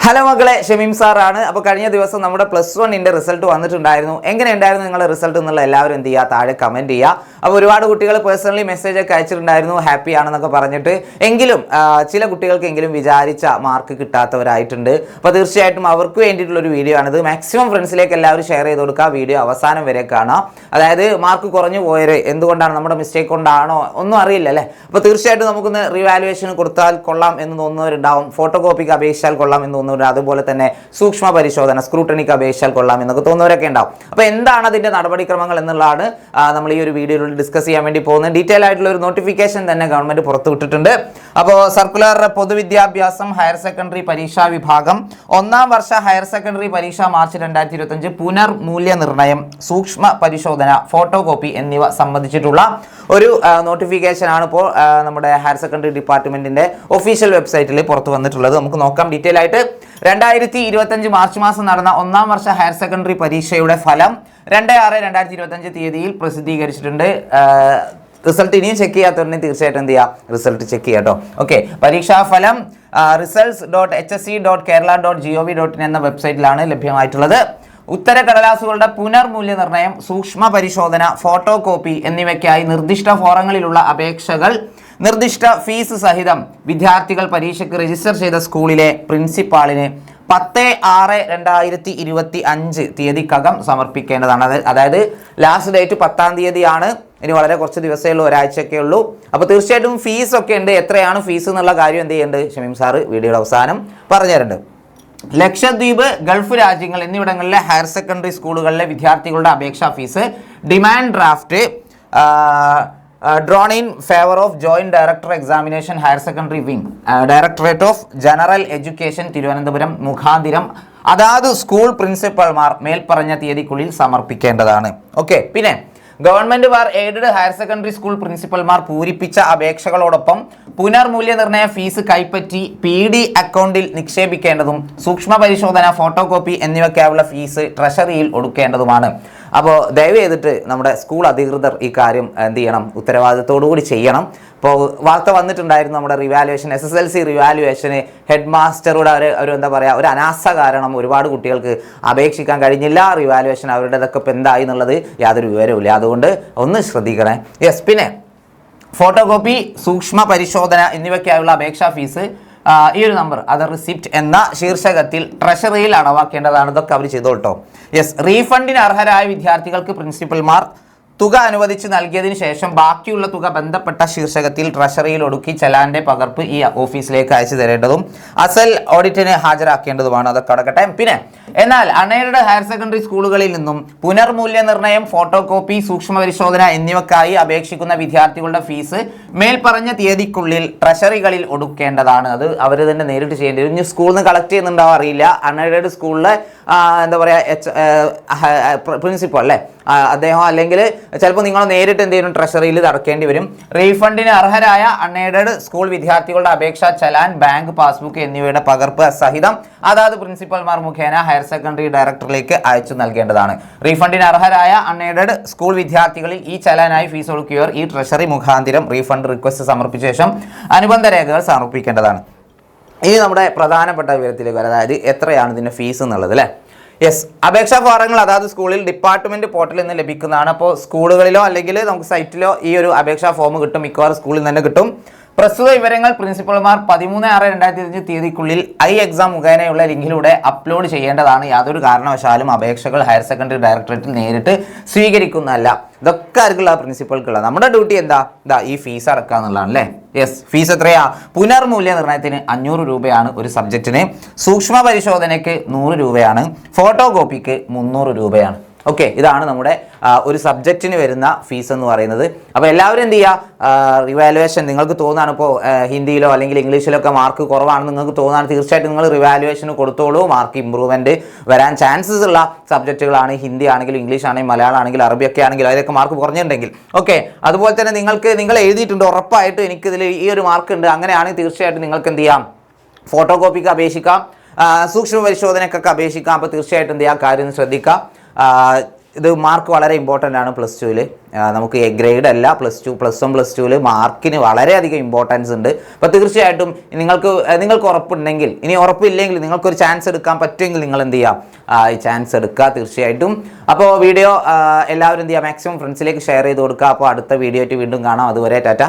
Hello മക്കളെ, ഷമീം സാറാണ്. അപ്പോൾ കഴിഞ്ഞ ദിവസം നമ്മുടെ +1 റിസൾട്ട് വന്നിട്ടുണ്ടായിരുന്നു. എങ്ങനെയുണ്ടായിരുന്നു നിങ്ങളുടെ റിസൾട്ട് എന്നുള്ള എല്ലാവരും എന്ത് ചെയ്യുക, താഴെ കമൻറ്റ് ചെയ്യുക. അപ്പോൾ ഒരുപാട് കുട്ടികൾ പേഴ്സണലി മെസ്സേജ് ഒക്കെ അയച്ചിട്ടുണ്ടായിരുന്നു, ഹാപ്പി ആണെന്നൊക്കെ പറഞ്ഞിട്ട്. എങ്കിലും ചില കുട്ടികൾക്കെങ്കിലും വിചാരിച്ച മാർക്ക് കിട്ടാത്തവരായിട്ടുണ്ട്. അപ്പോൾ തീർച്ചയായിട്ടും അവർക്ക് വേണ്ടിയിട്ടുള്ളൊരു വീഡിയോ ആണിത്. മാക്സിമം ഫ്രണ്ട്സിലേക്ക് എല്ലാവരും ഷെയർ ചെയ്ത് കൊടുക്കുക. വീഡിയോ അവസാനം വരെ കാണാം. അതായത് മാർക്ക് കുറഞ്ഞു പോയത് എന്തുകൊണ്ടാണ്, നമ്മുടെ മിസ്റ്റേക്ക് കൊണ്ടാണോ ഒന്നും അറിയില്ല അല്ലേ. അപ്പോൾ തീർച്ചയായിട്ടും നമുക്കൊന്ന് റിവാലുവേഷൻ കൊടുത്താൽ കൊള്ളാം എന്ന് തോന്നുന്നവരുണ്ടാവും, ഫോട്ടോ കോപ്പിക്ക് അപേക്ഷിച്ചാൽ കൊള്ളാം എന്ന് തോന്നുന്നവർ, അതുപോലെ തന്നെ സൂക്ഷ്മ പരിശോധന സ്ക്രൂട്ടണിക്ക് അപേക്ഷിച്ചാൽ കൊള്ളാം എന്നൊക്കെ തോന്നുന്നവരൊക്കെ ഉണ്ടാവും. അപ്പോൾ എന്താണ് അതിന്റെ നടപടിക്രമങ്ങൾ എന്നുള്ളതാണ് നമ്മൾ ഈ ഒരു വീഡിയോയിൽ ഡിസ്കസ് ചെയ്യാൻ വേണ്ടി പോകുന്നത്. ഡീറ്റെയിൽ ആയിട്ടുള്ള ഒരു നോട്ടിഫിക്കേഷൻ തന്നെ ഗവൺമെന്റ് പുറത്തുവിട്ടിട്ടുണ്ട്. അപ്പോൾ സർക്കുലർ പൊതുവിദ്യാഭ്യാസം ഹയർ സെക്കൻഡറി പരീക്ഷാ വിഭാഗം 1ാം വർഷ ഹയർ സെക്കൻഡറി പരീക്ഷ മാർച്ച് 2025 പുനർമൂല്യനിർണ്ണയം, സൂക്ഷ്മ പരിശോധന, ഫോട്ടോ കോപ്പി എന്നിവ സംബന്ധിച്ചിട്ടുള്ള ഒരു നോട്ടിഫിക്കേഷൻ ആണ് ഇപ്പോൾ നമ്മുടെ ഹയർ സെക്കൻഡറി ഡിപ്പാർട്ട്മെന്റിന്റെ ഒഫീഷ്യൽ വെബ്സൈറ്റിൽ പുറത്തു വന്നിട്ടുള്ളത്. നമുക്ക് നോക്കാം ഡീറ്റെയിൽ ആയിട്ട്. 2025 മാർച്ച് മാസം നടന്ന 1ാം വർഷ ഹയർ സെക്കൻഡറി പരീക്ഷയുടെ ഫലം 2/6/2025 തീയതിയിൽ പ്രസിദ്ധീകരിച്ചിട്ടുണ്ട്. റിസൾട്ട് ഇനിയും ചെക്ക് ചെയ്യാത്തവരെ തീർച്ചയായിട്ടും എന്ത് ചെയ്യുക, റിസൾട്ട് ചെക്ക് ചെയ്യാം കേട്ടോ. ഓക്കെ, പരീക്ഷാഫലം results.hse.kerala.gov.in എന്ന വെബ്സൈറ്റിലാണ് ലഭ്യമായിട്ടുള്ളത്. ഉത്തരക്കടലാസുകളുടെ പുനർമൂല്യനിർണ്ണയം, സൂക്ഷ്മ പരിശോധന, ഫോട്ടോ കോപ്പി എന്നിവയ്ക്കായി നിർദ്ദിഷ്ട ഫോറങ്ങളിലുള്ള അപേക്ഷകൾ നിർദ്ദിഷ്ട ഫീസ് സഹിതം വിദ്യാർത്ഥികൾ പരീക്ഷയ്ക്ക് രജിസ്റ്റർ ചെയ്ത സ്കൂളിലെ പ്രിൻസിപ്പാളിന് 10/6/2025 തീയതിക്കകം സമർപ്പിക്കേണ്ടതാണ്. അതായത് ലാസ്റ്റ് ഡേറ്റ് 10ാം തീയതിയാണ്. ഇനി വളരെ കുറച്ച് ദിവസമേ ഉള്ളൂ, ഒരാഴ്ചയൊക്കെ ഉള്ളൂ. അപ്പോൾ തീർച്ചയായിട്ടും ഫീസ് ഒക്കെ ഉണ്ട്. എത്രയാണ് ഫീസ് എന്നുള്ള കാര്യം എന്ത് ചെയ്യുന്നുണ്ട്, ഷമീം സാറ് വീഡിയോയുടെ അവസാനം പറഞ്ഞു തരുന്നുണ്ട്. ലക്ഷദ്വീപ്, ഗൾഫ് രാജ്യങ്ങൾ എന്നിവിടങ്ങളിലെ ഹയർ സെക്കൻഡറി സ്കൂളുകളിലെ വിദ്യാർത്ഥികളുടെ അപേക്ഷാ fees demand draft drawn in favour of joint director examination higher secondary wing, directorate of general education Thiruvananthapuram മുഖാന്തിരം അതാത് സ്കൂൾ പ്രിൻസിപ്പൽമാർ മേൽപ്പറഞ്ഞ തീയതിക്കുള്ളിൽ സമർപ്പിക്കേണ്ടതാണ്. ഓക്കെ, പിന്നെ government bar aided higher secondary school പ്രിൻസിപ്പൽമാർ പൂരിപ്പിച്ച അപേക്ഷകളോടൊപ്പം പുനർമൂല്യനിർണ്ണയ ഫീസ് കൈപ്പറ്റി PD അക്കൗണ്ടിൽ നിക്ഷേപിക്കേണ്ടതും സൂക്ഷ്മ പരിശോധന, ഫോട്ടോ കോപ്പി എന്നിവയ്ക്കായുള്ള ഫീസ് ട്രഷറിയിൽ ഒടുക്കേണ്ടതുമാണ്. അപ്പോൾ ദയവ് ചെയ്തിട്ട് നമ്മുടെ സ്കൂൾ അധികൃതർ ഈ കാര്യം എന്ത് ചെയ്യണം, ഉത്തരവാദിത്തത്തോടു കൂടി ചെയ്യണം. ഇപ്പോൾ വാർത്ത വന്നിട്ടുണ്ടായിരുന്നു, നമ്മുടെ റിവാലുവേഷൻ SSLC റിവാലുവേഷന് ഹെഡ് മാസ്റ്ററുടെ ഒരു എന്താ പറയുക, ഒരു അനാസ്ഥ കാരണം ഒരുപാട് കുട്ടികൾക്ക് അപേക്ഷിക്കാൻ കഴിഞ്ഞില്ല. റിവാലുവേഷൻ അവരുടേതൊക്കെ ഇപ്പം എന്തായി എന്നുള്ളത് യാതൊരു വിവരവുമില്ല. അതുകൊണ്ട് ഒന്ന് ശ്രദ്ധിക്കണേ. യെസ്, പിന്നെ ഫോട്ടോ കോപ്പി, സൂക്ഷ്മ പരിശോധന എന്നിവയ്ക്കായുള്ള അപേക്ഷാ ഫീസ് ഈ ഒരു നമ്പർ, അത് റിസിപ്റ്റ് എന്ന ശീർഷകത്തിൽ ട്രഷറിയിൽ അടവാക്കേണ്ടതാണ്. ഇതൊക്കെ അവർ ചെയ്തോട്ടോ. യെസ്, റീഫണ്ടിന് അർഹരായ വിദ്യാർത്ഥികൾക്ക് പ്രിൻസിപ്പൽമാർ തുക അനുവദിച്ച് നൽകിയതിനു ശേഷം ബാക്കിയുള്ള തുക ബന്ധപ്പെട്ട ശീർഷകത്തിൽ ട്രഷറിയിൽ ഒടുക്കി ചലാന്റെ പകർപ്പ് ഈ ഓഫീസിലേക്ക് അയച്ചു തരേണ്ടതും അസൽ ഓഡിറ്റിന് ഹാജരാക്കേണ്ടതുമാണ്. അതൊക്കെ അടക്കട്ടെ. പിന്നെ എന്നാൽ അൺഎയ്ഡഡ് ഹയർ സെക്കൻഡറി സ്കൂളുകളിൽ നിന്നും പുനർമൂല്യനിർണ്ണയം, ഫോട്ടോ കോപ്പി, സൂക്ഷ്മ പരിശോധന എന്നിവക്കായി അപേക്ഷിക്കുന്ന വിദ്യാർത്ഥികളുടെ ഫീസ് മേൽപ്പറഞ്ഞ തീയതിക്കുള്ളിൽ ട്രഷറികളിൽ ഒടുക്കേണ്ടതാണ്. അത് അവർ തന്നെ നേരിട്ട് ചെയ്യേണ്ടി വരും. ഇനി സ്കൂളിൽ നിന്ന് കളക്ട് ചെയ്യുന്നുണ്ടാവും അറിയില്ല. അൺഎയ്ഡഡ് സ്കൂളിലെ എന്താ പറയുക, പ്രിൻസിപ്പൽ അല്ലേ അദ്ദേഹം, അല്ലെങ്കിൽ ചിലപ്പോൾ നിങ്ങൾ നേരിട്ട് എന്ത് ചെയ്യണം, ട്രഷറിയിൽ ഇത് അടക്കേണ്ടി വരും. റീഫണ്ടിന് അർഹരായ അൺഎയ്ഡഡ് സ്കൂൾ വിദ്യാർത്ഥികളുടെ അപേക്ഷ, ചലാൻ, ബാങ്ക് പാസ്ബുക്ക് എന്നിവയുടെ പകർപ്പ് സഹിതം അതാത് പ്രിൻസിപ്പൽമാർ മുഖേന ഹയർ സെക്കൻഡറി ഡയറക്ടറിലേക്ക് അയച്ചു നൽകേണ്ടതാണ്. റീഫണ്ടിന് അർഹരായ അൺഎയ്ഡഡ് സ്കൂൾ വിദ്യാർത്ഥികളിൽ ഈ ചലാനായി ഫീസ് ഒടുക്കിയവർ ഈ ട്രഷറി മുഖാന്തിരം റീഫണ്ട് റിക്വസ്റ്റ് സമർപ്പിച്ച ശേഷം അനുബന്ധ രേഖകൾ സമർപ്പിക്കേണ്ടതാണ്. ഇനി നമ്മുടെ പ്രധാനപ്പെട്ട വിവരത്തിലേക്ക് വരാം, അതായത് എത്രയാണ് ഇതിൻ്റെ ഫീസ് എന്നുള്ളത് അല്ലേ. യെസ്, അപേക്ഷാ ഫോറങ്ങൾ അതാത് സ്കൂളിൽ ഡിപ്പാർട്ട്മെന്റ് പോർട്ടലിൽ നിന്ന് ലഭിക്കുന്നതാണ്. അപ്പോൾ സ്കൂളുകളിലോ അല്ലെങ്കിൽ നമുക്ക് സൈറ്റിലോ ഈ ഒരു അപേക്ഷാ ഫോം കിട്ടും, മിക്കവാറും സ്കൂളിൽ തന്നെ കിട്ടും. പ്രസ്തുത വിവരങ്ങൾ പ്രിൻസിപ്പൽമാർ 13/6/2025 തീയതിക്കുള്ളിൽ എക്സാം മുഖേനയുള്ള ലിങ്കിലൂടെ അപ്ലോഡ് ചെയ്യേണ്ടതാണ്. യാതൊരു കാരണവശാലും അപേക്ഷകൾ ഹയർ സെക്കൻഡറി ഡയറക്ടറേറ്റിൽ നേരിട്ട് സ്വീകരിക്കുന്നതല്ല. ഇതൊക്കെ ആർക്കുള്ള, പ്രിൻസിപ്പൽക്കുള്ള. നമ്മുടെ ഡ്യൂട്ടി എന്താ, ഈ ഫീസ് അടക്കുക എന്നുള്ളതാണ് അല്ലേ. യെസ്, ഫീസ് എത്രയാ? പുനർമൂല്യനിർണ്ണയത്തിന് 500 രൂപയാണ് ഒരു സബ്ജക്റ്റിന്, സൂക്ഷ്മ പരിശോധനയ്ക്ക് 100 രൂപയാണ്, ഫോട്ടോ കോപ്പിക്ക് 300 രൂപയാണ്. ഓക്കെ, ഇതാണ് നമ്മുടെ ഒരു സബ്ജക്റ്റിന് വരുന്ന ഫീസ് എന്ന് പറയുന്നത്. അപ്പോൾ എല്ലാവരും എന്ത് ചെയ്യുക, റിവാലുവേഷൻ നിങ്ങൾക്ക് തോന്നുകയാണ് ഇപ്പോൾ ഹിന്ദിയിലോ അല്ലെങ്കിൽ ഇംഗ്ലീഷിലോ ഒക്കെ മാർക്ക് കുറവാണെന്ന് നിങ്ങൾക്ക് തോന്നുകയാണ്, തീർച്ചയായിട്ടും നിങ്ങൾ റിവാലുവേഷന് കൊടുത്തോളൂ. മാർക്ക് ഇമ്പ്രൂവ്മെൻറ്റ് വരാൻ ചാൻസസ് ഉള്ള സബ്ജക്റ്റുകളാണ്. ഹിന്ദി ആണെങ്കിലും ഇംഗ്ലീഷ് ആണെങ്കിലും മലയാളം ആണെങ്കിലും അറബിയൊക്കെ ആണെങ്കിലും അതിലൊക്കെ മാർക്ക് കുറഞ്ഞിട്ടുണ്ടെങ്കിൽ ഓക്കെ. അതുപോലെ തന്നെ നിങ്ങൾ എഴുതിയിട്ടുണ്ട് ഉറപ്പായിട്ടും എനിക്കിതിൽ ഈ ഒരു മാർക്ക് ഉണ്ട്, അങ്ങനെയാണെങ്കിൽ തീർച്ചയായിട്ടും നിങ്ങൾക്ക് എന്ത് ചെയ്യാം, ഫോട്ടോ കോപ്പിക്ക് അപേക്ഷിക്കാം, സൂക്ഷ്മ പരിശോധനയ്ക്കൊക്കെ അപേക്ഷിക്കാം. അപ്പോൾ തീർച്ചയായിട്ടും എന്ത് ചെയ്യാം, കാര്യം ശ്രദ്ധിക്കുക. ഇത് മാർക്ക് വളരെ ഇമ്പോർട്ടൻ്റ് ആണ് പ്ലസ് ടുവിൽ. നമുക്ക് ഗ്രേഡ് അല്ല, പ്ലസ് 1 പ്ലസ് 2 മാർക്കിന് വളരെയധികം ഇമ്പോർട്ടൻസ് ഉണ്ട്. അപ്പോൾ തീർച്ചയായിട്ടും നിങ്ങൾക്ക് ഉറപ്പുണ്ടെങ്കിൽ, ഇനി ഉറപ്പില്ലെങ്കിൽ നിങ്ങൾക്കൊരു ചാൻസ് എടുക്കാൻ പറ്റുമെങ്കിൽ നിങ്ങൾ എന്ത് ചെയ്യുക, ഈ ചാൻസ് എടുക്കുക തീർച്ചയായിട്ടും. അപ്പോൾ വീഡിയോ എല്ലാവരും എന്ത് ചെയ്യുക, മാക്സിമം ഫ്രണ്ട്സിലേക്ക് ഷെയർ ചെയ്ത് കൊടുക്കുക. അപ്പോൾ അടുത്ത വീഡിയോ ആയിട്ട് വീണ്ടും കാണാം. അതുവരെ ടാറ്റ,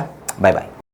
ബൈ ബൈ.